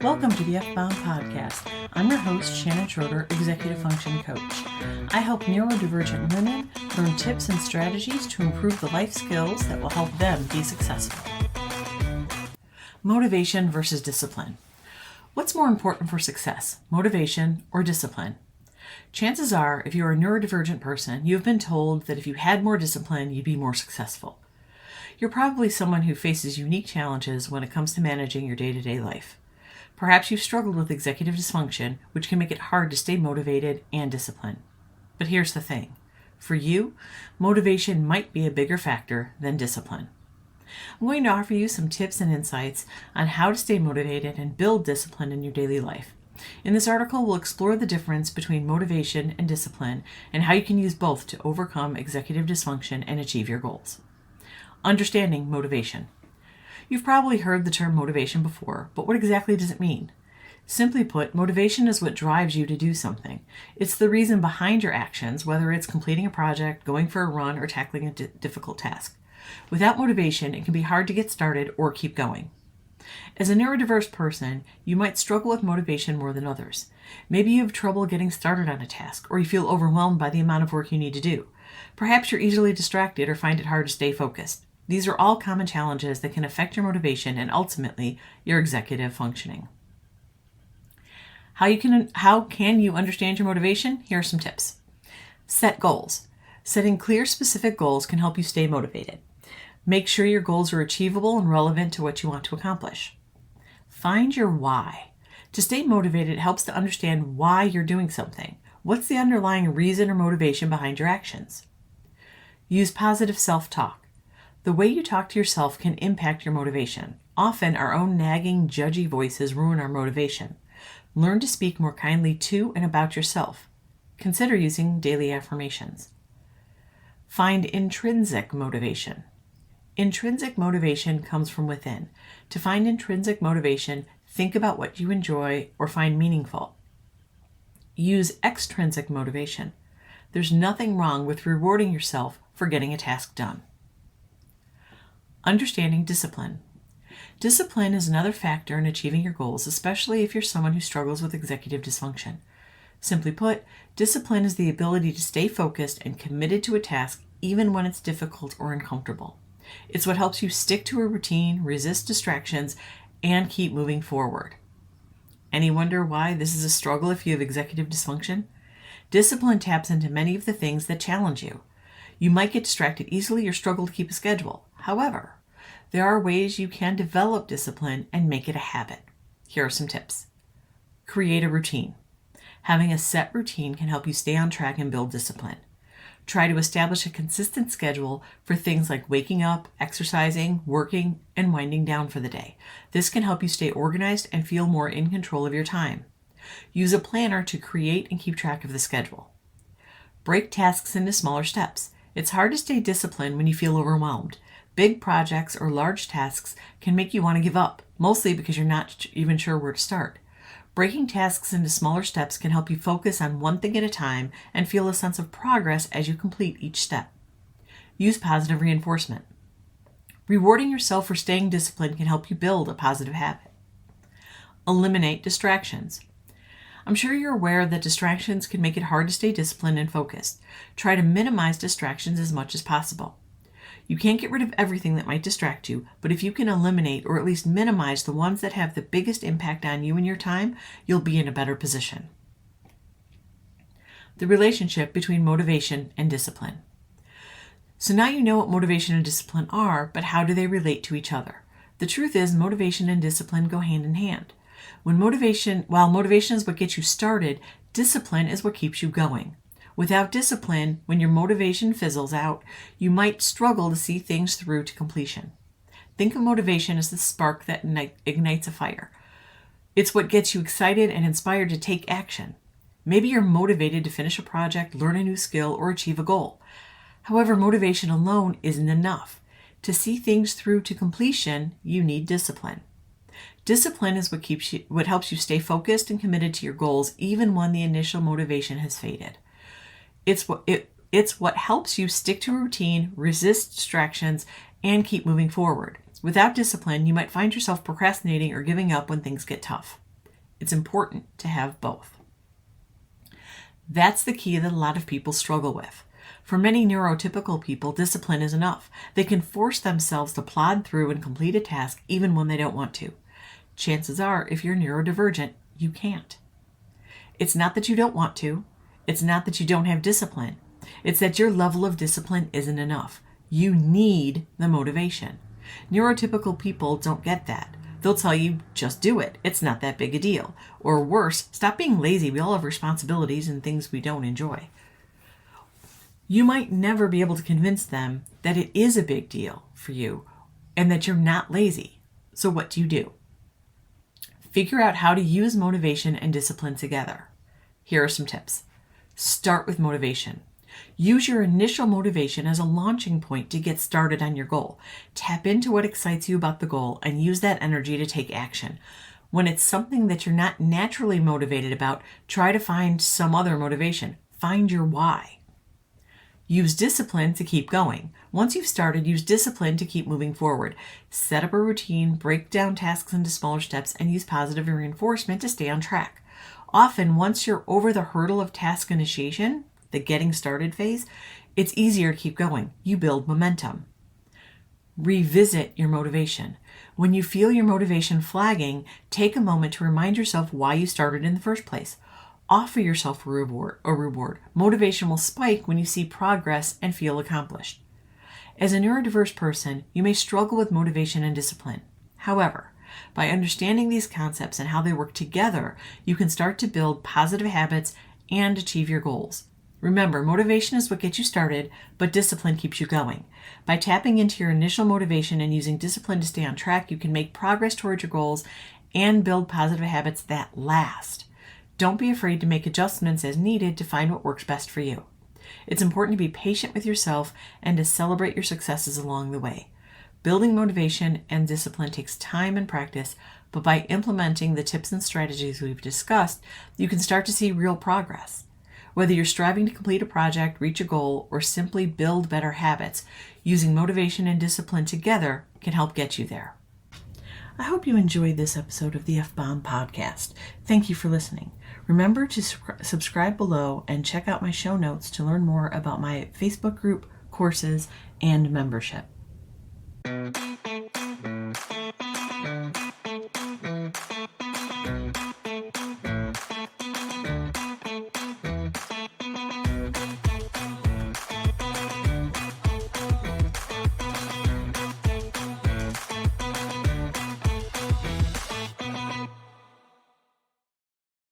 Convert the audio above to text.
Welcome to the F-Bound Podcast. I'm your host, Shannon Schroeder, Executive Function Coach. I help neurodivergent women learn tips and strategies to improve the life skills that will help them be successful. Motivation versus discipline. What's more important for success, motivation or discipline? Chances are, if you're a neurodivergent person, you've been told that if you had more discipline, you'd be more successful. You're probably someone who faces unique challenges when it comes to managing your day-to-day life. Perhaps you've struggled with executive dysfunction, which can make it hard to stay motivated and disciplined. But here's the thing. For you, motivation might be a bigger factor than discipline. I'm going to offer you some tips and insights on how to stay motivated and build discipline in your daily life. In this article, we'll explore the difference between motivation and discipline and how you can use both to overcome executive dysfunction and achieve your goals. Understanding motivation. You've probably heard the term motivation before, but what exactly does it mean? Simply put, motivation is what drives you to do something. It's the reason behind your actions, whether it's completing a project, going for a run, or tackling a difficult task. Without motivation, it can be hard to get started or keep going. As a neurodiverse person, you might struggle with motivation more than others. Maybe you have trouble getting started on a task, or you feel overwhelmed by the amount of work you need to do. Perhaps you're easily distracted or find it hard to stay focused. These are all common challenges that can affect your motivation and ultimately your executive functioning. How can you understand your motivation? Here are some tips. Set goals. Setting clear, specific goals can help you stay motivated. Make sure your goals are achievable and relevant to what you want to accomplish. Find your why. To stay motivated, it helps to understand why you're doing something. What's the underlying reason or motivation behind your actions? Use positive self-talk. The way you talk to yourself can impact your motivation. Often, our own nagging, judgy voices ruin our motivation. Learn to speak more kindly to and about yourself. Consider using daily affirmations. Find intrinsic motivation. Intrinsic motivation comes from within. To find intrinsic motivation, think about what you enjoy or find meaningful. Use extrinsic motivation. There's nothing wrong with rewarding yourself for getting a task done. Understanding discipline. Discipline is another factor in achieving your goals, especially if you're someone who struggles with executive dysfunction. Simply put, discipline is the ability to stay focused and committed to a task even when it's difficult or uncomfortable. It's what helps you stick to a routine, resist distractions, and keep moving forward. Any wonder why this is a struggle if you have executive dysfunction? Discipline taps into many of the things that challenge you. You might get distracted easily or struggle to keep a schedule. However, there are ways you can develop discipline and make it a habit. Here are some tips. Create a routine. Having a set routine can help you stay on track and build discipline. Try to establish a consistent schedule for things like waking up, exercising, working, and winding down for the day. This can help you stay organized and feel more in control of your time. Use a planner to create and keep track of the schedule. Break tasks into smaller steps. It's hard to stay disciplined when you feel overwhelmed. Big projects or large tasks can make you want to give up, mostly because you're not even sure where to start. Breaking tasks into smaller steps can help you focus on one thing at a time and feel a sense of progress as you complete each step. Use positive reinforcement. Rewarding yourself for staying disciplined can help you build a positive habit. Eliminate distractions. I'm sure you're aware that distractions can make it hard to stay disciplined and focused. Try to minimize distractions as much as possible. You can't get rid of everything that might distract you, but if you can eliminate or at least minimize the ones that have the biggest impact on you and your time, you'll be in a better position. The relationship between motivation and discipline. So now you know what motivation and discipline are, but how do they relate to each other? The truth is, motivation and discipline go hand in hand. While motivation is what gets you started, discipline is what keeps you going. Without discipline, when your motivation fizzles out, you might struggle to see things through to completion. Think of motivation as the spark that ignites a fire. It's what gets you excited and inspired to take action. Maybe you're motivated to finish a project, learn a new skill, or achieve a goal. However, motivation alone isn't enough. To see things through to completion, you need discipline. Discipline is what helps you stay focused and committed to your goals even when the initial motivation has faded. It's what helps you stick to a routine, resist distractions, and keep moving forward. Without discipline, you might find yourself procrastinating or giving up when things get tough. It's important to have both. That's the key that a lot of people struggle with. For many neurotypical people, discipline is enough. They can force themselves to plod through and complete a task even when they don't want to. Chances are, if you're neurodivergent, you can't. It's not that you don't want to. It's not that you don't have discipline. It's that your level of discipline isn't enough. You need the motivation. Neurotypical people don't get that. They'll tell you, just do it. It's not that big a deal. Or worse, stop being lazy. We all have responsibilities and things we don't enjoy. You might never be able to convince them that it is a big deal for you and that you're not lazy. So what do? Figure out how to use motivation and discipline together. Here are some tips. Start with motivation. Use your initial motivation as a launching point to get started on your goal. Tap into what excites you about the goal and use that energy to take action. When it's something that you're not naturally motivated about, try to find some other motivation. Find your why. Use discipline to keep going. Once you've started, use discipline to keep moving forward. Set up a routine, break down tasks into smaller steps, and use positive reinforcement to stay on track. Often, once you're over the hurdle of task initiation, the getting started phase, it's easier to keep going. You build momentum. Revisit your motivation. When you feel your motivation flagging, take a moment to remind yourself why you started in the first place. Offer yourself a reward. Motivation will spike when you see progress and feel accomplished. As a neurodiverse person, you may struggle with motivation and discipline. However, by understanding these concepts and how they work together, you can start to build positive habits and achieve your goals. Remember, motivation is what gets you started, but discipline keeps you going. By tapping into your initial motivation and using discipline to stay on track, you can make progress towards your goals and build positive habits that last. Don't be afraid to make adjustments as needed to find what works best for you. It's important to be patient with yourself and to celebrate your successes along the way. Building motivation and discipline takes time and practice, but by implementing the tips and strategies we've discussed, you can start to see real progress. Whether you're striving to complete a project, reach a goal, or simply build better habits, using motivation and discipline together can help get you there. I hope you enjoyed this episode of the F-Bomb podcast. Thank you for listening. Remember to subscribe below and check out my show notes to learn more about my Facebook group, courses, and membership.